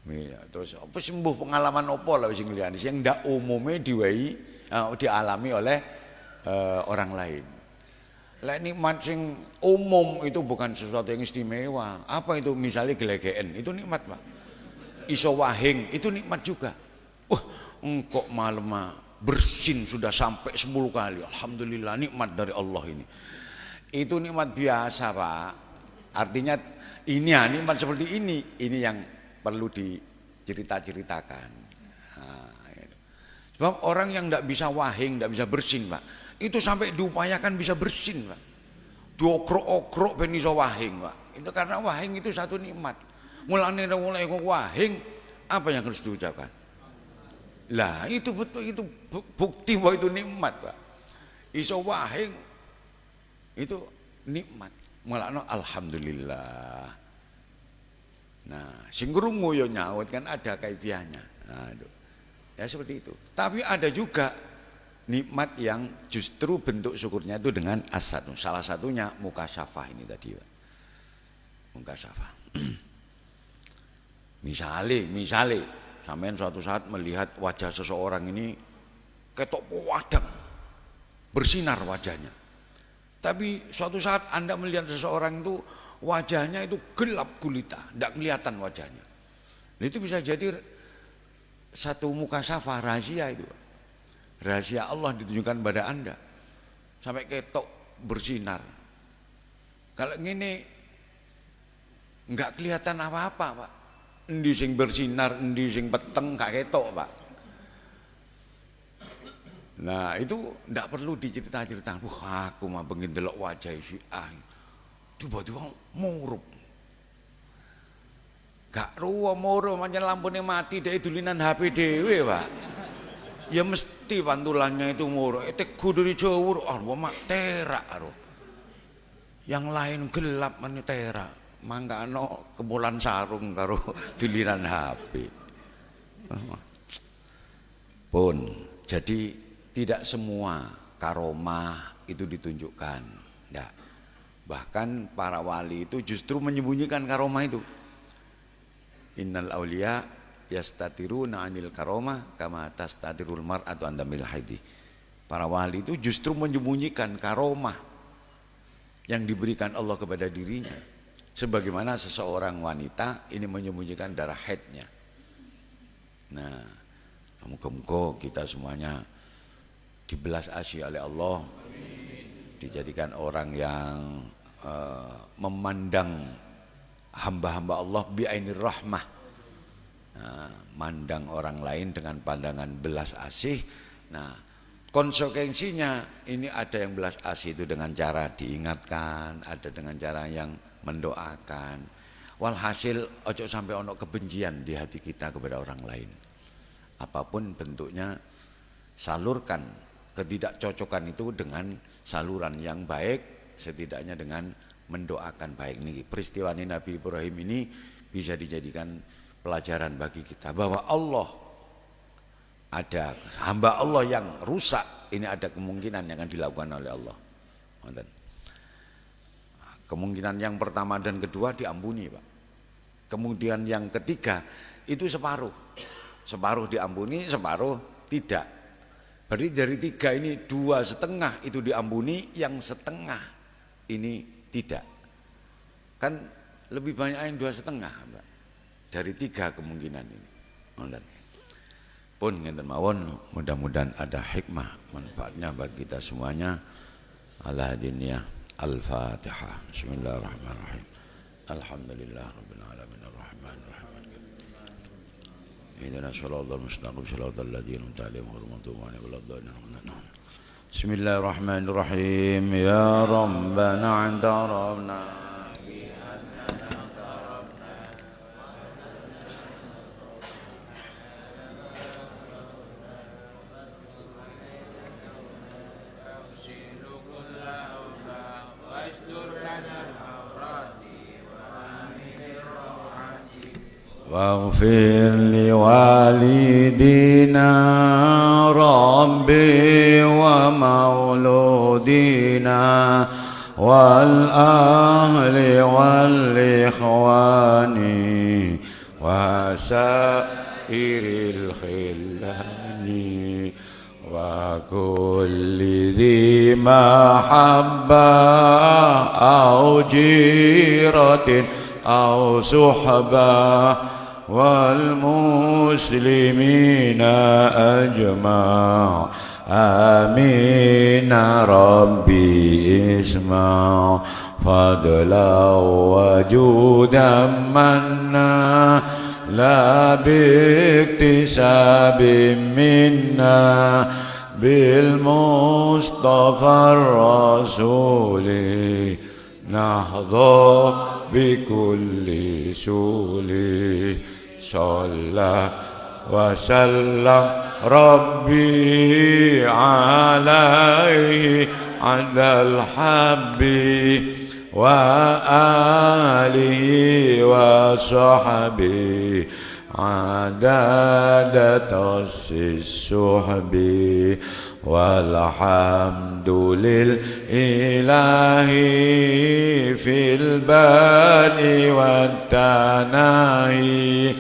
Ya, terus apa sembuh pengalaman apa lah sing liyane sing ndak umume dialami oleh orang lain. Lah nikmat sing umum itu bukan sesuatu yang istimewa. Apa itu misalnya gelegeen, itu nikmat Pak. Iso wahing, itu nikmat juga. Engkau malam bersin sudah sampai 10 kali. Alhamdulillah nikmat dari Allah ini. Itu nikmat biasa Pak. Artinya ini nikmat seperti ini yang perlu dicerita-ceritakan. Sebab orang yang tidak bisa wahing, tidak bisa bersin Pak, itu sampai diupayakan bisa bersin Pak, diokrok-okrok ben iso wahing Pak. Itu karena wahing itu satu nikmat. Mulane mulai wahing, apa yang harus diucapkan? Lah itu betul, itu bukti bahwa itu nikmat Pak. Iso wahing itu nikmat. Mulane alhamdulillah. Nah, sing krungu yo nyaut kan ada kaifiahnya. Nah, itu. Ya seperti itu. Tapi ada juga nikmat yang justru bentuk syukurnya itu dengan as-satru. Salah satunya mukasyafah ini tadi, Pak. Mukasyafah. Misale sampean suatu saat melihat wajah seseorang ini ketok padang, bersinar wajahnya. Tapi suatu saat Anda melihat seseorang itu wajahnya itu gelap gulita, tidak kelihatan wajahnya. Nah, itu bisa jadi satu mukasyafah, rahasia itu. Rahasia Allah ditunjukkan pada Anda. Sampai ketok bersinar. Kalau ngene enggak kelihatan apa-apa, Pak. Endi sing bersinar, endi sing peteng gak ketok, Pak. Nah, itu ndak perlu dicerita-cerita. Wah, aku mah pengen delok wajah si A. Tiba-tiba murup. Gak ruwo murup pancen lampune mati dhek dulinan HP dhewe, Pak. Ya mesti pantulannya itu murup. Tegu dari Jawa, mak terak karo. Yang lain gelap men terak. Mangkano kebulan sarung karo dulinan HP. Pun, jadi tidak semua karomah itu ditunjukkan. Ya. Bahkan para wali itu justru menyembunyikan karomah itu. Innal auliya yastatiruna 'anil karomah kama tastatirul mar'atu 'an damil haidi. Para wali itu justru menyembunyikan karomah yang diberikan Allah kepada dirinya. Sebagaimana seseorang wanita ini menyembunyikan darah haidnya. Nah, muga-muga kita semuanya dibelas asih oleh Allah, dijadikan orang yang memandang hamba-hamba Allah bi'ainir rahmah, mandang orang lain dengan pandangan belas asih. Nah, konsekuensinya ini ada yang belas asih itu dengan cara diingatkan, ada dengan cara yang mendoakan. Walhasil ojo sampai ono kebencian di hati kita kepada orang lain. Apapun bentuknya, salurkan ketidakcocokan itu dengan saluran yang baik, setidaknya dengan mendoakan baik. Nih peristiwa ini Nabi Ibrahim ini bisa dijadikan pelajaran bagi kita bahwa Allah ada hamba Allah yang rusak, ini ada kemungkinan yang akan dilakukan oleh Allah. Kemungkinan yang pertama dan kedua diampuni, Pak. Kemudian yang ketiga itu separuh diampuni, separuh tidak. Berarti dari 3 ini 2,5 itu diampuni, yang setengah ini tidak. Kan lebih banyak yang 2,5, Mbak. Dari 3 kemungkinan ini. Pun ngenten mawon, mudah-mudahan ada hikmah manfaatnya bagi kita semuanya. Ala diniyah. Al-Fatihah. Bismillahirrahmanirrahim. Alhamdulillah rabbil alamin arrahmanir rahim. Ihdina shiratal mustaqim shiratal ladzina an'amta 'alaihim ghairil maghdubi 'alaihim waladdallin. Bismillahirrahmanirrahim. Ya Rabbana antarabna واغفر لوالدينا ربي ومولودينا والأهل والإخوان وسائر الخلان وكل ذي محبة أو جيرة أو صحبة والمسلمين أجمع آمين ربي اسمع فضلا وجودا منا لا باكتساب منا بالمصطفى الرسول نحظى بكل سول صلى وسلم ربي عليه عند الحب وآله وصحبه عدد السحب والحمد لله في البال والتناهي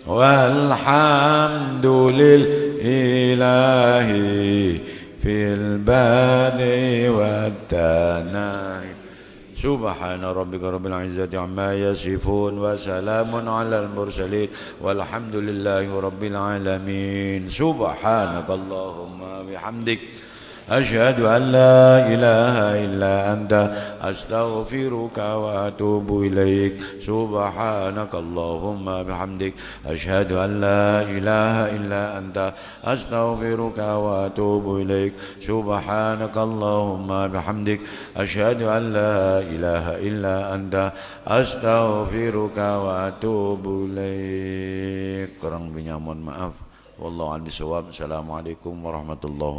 والحمد لله في البال والتناهي سبحان ربك رب العزة عما يصفون وسلام على المرسلين والحمد لله رب العالمين سبحانك اللهم بحمدك أشهد أن لا إله إلا أنت أستغفرك وأتوب إليك سبحانك اللهم بحمدك أشهد أن لا إله إلا أنت أستغفرك وأتوب إليك سبحانك اللهم بحمدك أشهد أن لا إله إلا أنت أستغفرك وأتوب إليك. Kurang lebihnya mohon maaf. Wallahu a'lam bishawab. Assalamualaikum warahmatullahi